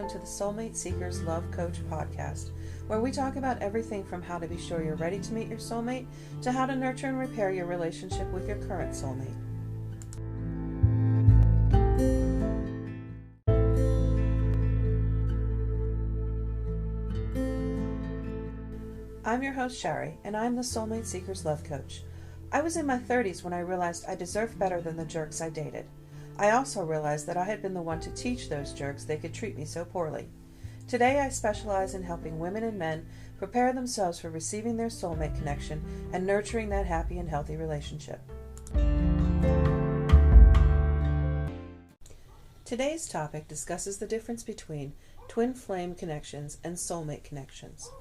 welcome to the Soulmate Seekers Love Coach podcast, where we talk about everything from how to be sure you're ready to meet your soulmate to how to nurture and repair your relationship with your current soulmate. I'm your host, Shari, and I'm the Soulmate Seekers Love Coach. I was in my 30s when I realized I deserved better than the jerks I dated. I also realized that I had been the one to teach those jerks they could treat me so poorly. Today I specialize in helping women and men prepare themselves for receiving their soulmate connection and nurturing that happy and healthy relationship. Today's topic discusses the difference between twin flame connections and soulmate connections.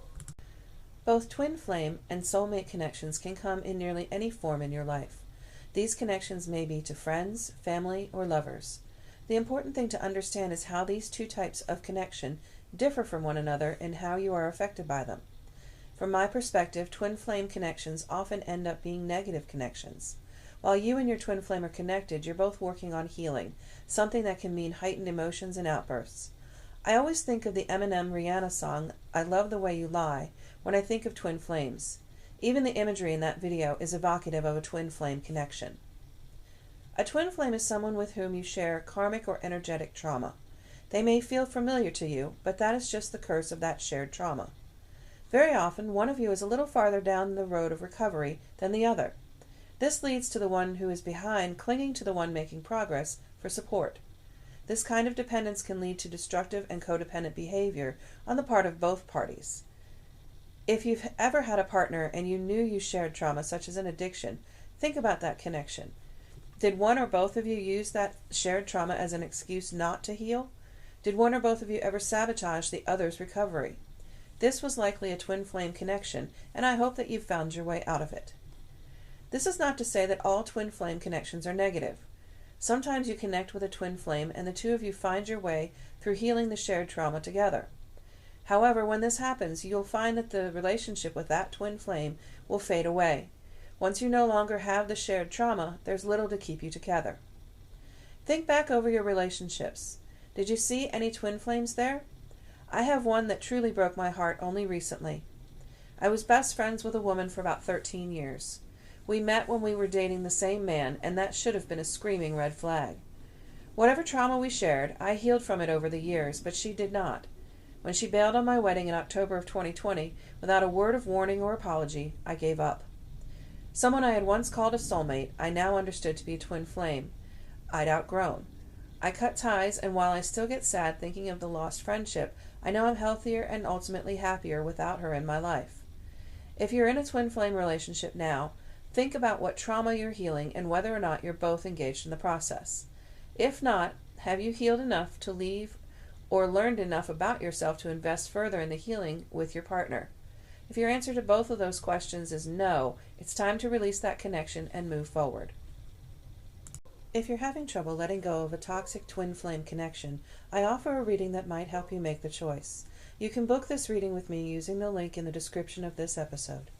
Both twin flame and soulmate connections can come in nearly any form in your life. These connections may be to friends, family, or lovers. The important thing to understand is how these two types of connection differ from one another and how you are affected by them. From my perspective, twin flame connections often end up being negative connections. While you and your twin flame are connected, you're both working on healing, something that can mean heightened emotions and outbursts. I always think of the Eminem Rihanna song, "I Love the Way You Lie," when I think of twin flames. Even the imagery in that video is evocative of a twin flame connection. A twin flame is someone with whom you share karmic or energetic trauma. They may feel familiar to you, but that is just the curse of that shared trauma. Very often, one of you is a little farther down the road of recovery than the other. This leads to the one who is behind clinging to the one making progress for support. This kind of dependence can lead to destructive and codependent behavior on the part of both parties. If you've ever had a partner and you knew you shared trauma, such as an addiction, think about that connection. Did one or both of you use that shared trauma as an excuse not to heal? Did one or both of you ever sabotage the other's recovery? This was likely a twin flame connection, and I hope that you've found your way out of it. This is not to say that all twin flame connections are negative. Sometimes you connect with a twin flame and the two of you find your way through healing the shared trauma together. However, when this happens, you'll find that the relationship with that twin flame will fade away. Once you no longer have the shared trauma, there's little to keep you together. Think back over your relationships. Did you see any twin flames there? I have one that truly broke my heart only recently. I was best friends with a woman for about 13 years. We met when we were dating the same man, and that should have been a screaming red flag. Whatever trauma we shared, I healed from it over the years, but she did not. When she bailed on my wedding in October of 2020, without a word of warning or apology, I gave up. Someone I had once called a soulmate, I now understood to be a twin flame. I'd outgrown. I cut ties, and while I still get sad thinking of the lost friendship, I know I'm healthier and ultimately happier without her in my life. If you're in a twin flame relationship now, think about what trauma you're healing and whether or not you're both engaged in the process. If not, have you healed enough to leave or learned enough about yourself to invest further in the healing with your partner? If your answer to both of those questions is no, it's time to release that connection and move forward. If you're having trouble letting go of a toxic twin flame connection, I offer a reading that might help you make the choice. You can book this reading with me using the link in the description of this episode.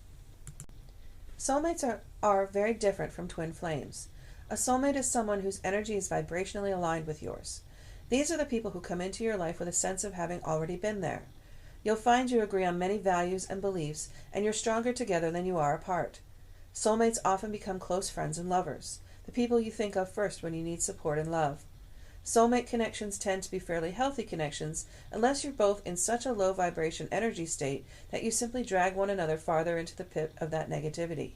Soulmates are very different from twin flames. A soulmate is someone whose energy is vibrationally aligned with yours. These are the people who come into your life with a sense of having already been there. You'll find you agree on many values and beliefs, and you're stronger together than you are apart. Soulmates often become close friends and lovers, the people you think of first when you need support and love. Soulmate connections tend to be fairly healthy connections unless you're both in such a low vibration energy state that you simply drag one another farther into the pit of that negativity.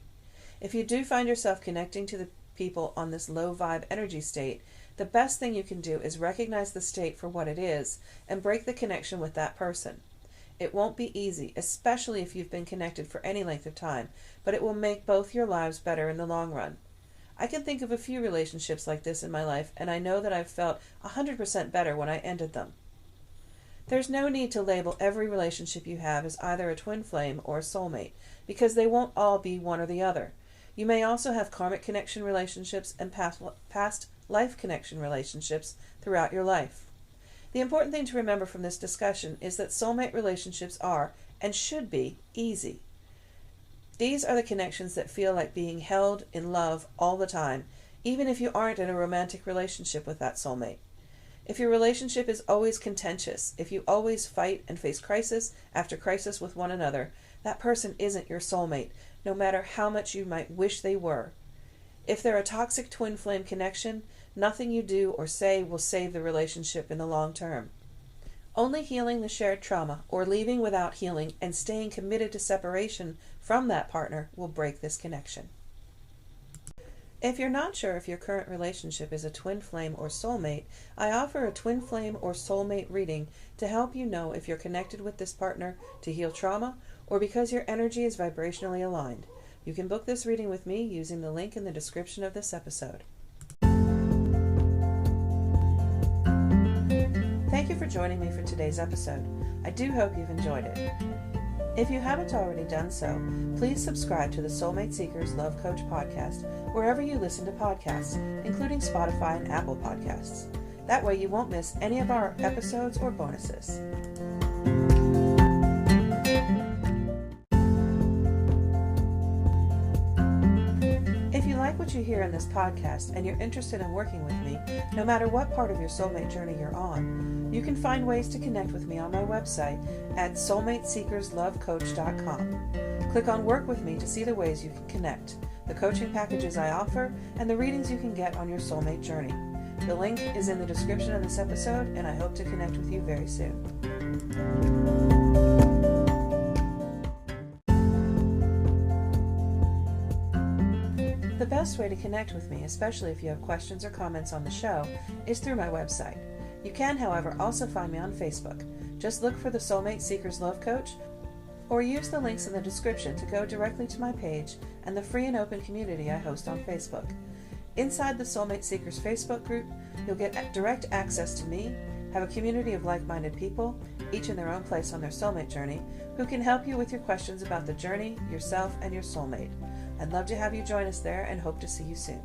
If you do find yourself connecting to the people on this low vibe energy state, the best thing you can do is recognize the state for what it is and break the connection with that person. It won't be easy, especially if you've been connected for any length of time, but it will make both your lives better in the long run. I can think of a few relationships like this in my life, and I know that I've felt 100% better when I ended them. There's no need to label every relationship you have as either a twin flame or a soulmate, because they won't all be one or the other. You may also have karmic connection relationships and past life connection relationships throughout your life. The important thing to remember from this discussion is that soulmate relationships are, and should be, easy. These are the connections that feel like being held in love all the time, even if you aren't in a romantic relationship with that soulmate. If your relationship is always contentious, if you always fight and face crisis after crisis with one another, that person isn't your soulmate, no matter how much you might wish they were. If they're a toxic twin flame connection, nothing you do or say will save the relationship in the long term. Only healing the shared trauma or leaving without healing and staying committed to separation from that partner will break this connection. If you're not sure if your current relationship is a twin flame or soulmate, I offer a twin flame or soulmate reading to help you know if you're connected with this partner to heal trauma or because your energy is vibrationally aligned. You can book this reading with me using the link in the description of this episode. Thank you for joining me for today's episode. I do hope you've enjoyed it. If you haven't already done so, please subscribe to the Soulmate Seekers Love Coach podcast wherever you listen to podcasts, including Spotify and Apple Podcasts. That way you won't miss any of our episodes or bonuses. If you like what you hear in this podcast and you're interested in working with me, no matter what part of your soulmate journey you're on, you can find ways to connect with me on my website at soulmateseekerslovecoach.com. Click on Work with Me to see the ways you can connect, the coaching packages I offer, and the readings you can get on your soulmate journey. The link is in the description of this episode, and I hope to connect with you very soon. The best way to connect with me, especially if you have questions or comments on the show, is through my website. You can, however, also find me on Facebook. Just look for the Soulmate Seekers Love Coach, or use the links in the description to go directly to my page and the free and open community I host on Facebook. Inside the Soulmate Seekers Facebook group, you'll get direct access to me, have a community of like-minded people, each in their own place on their soulmate journey, who can help you with your questions about the journey, yourself, and your soulmate. I'd love to have you join us there and hope to see you soon.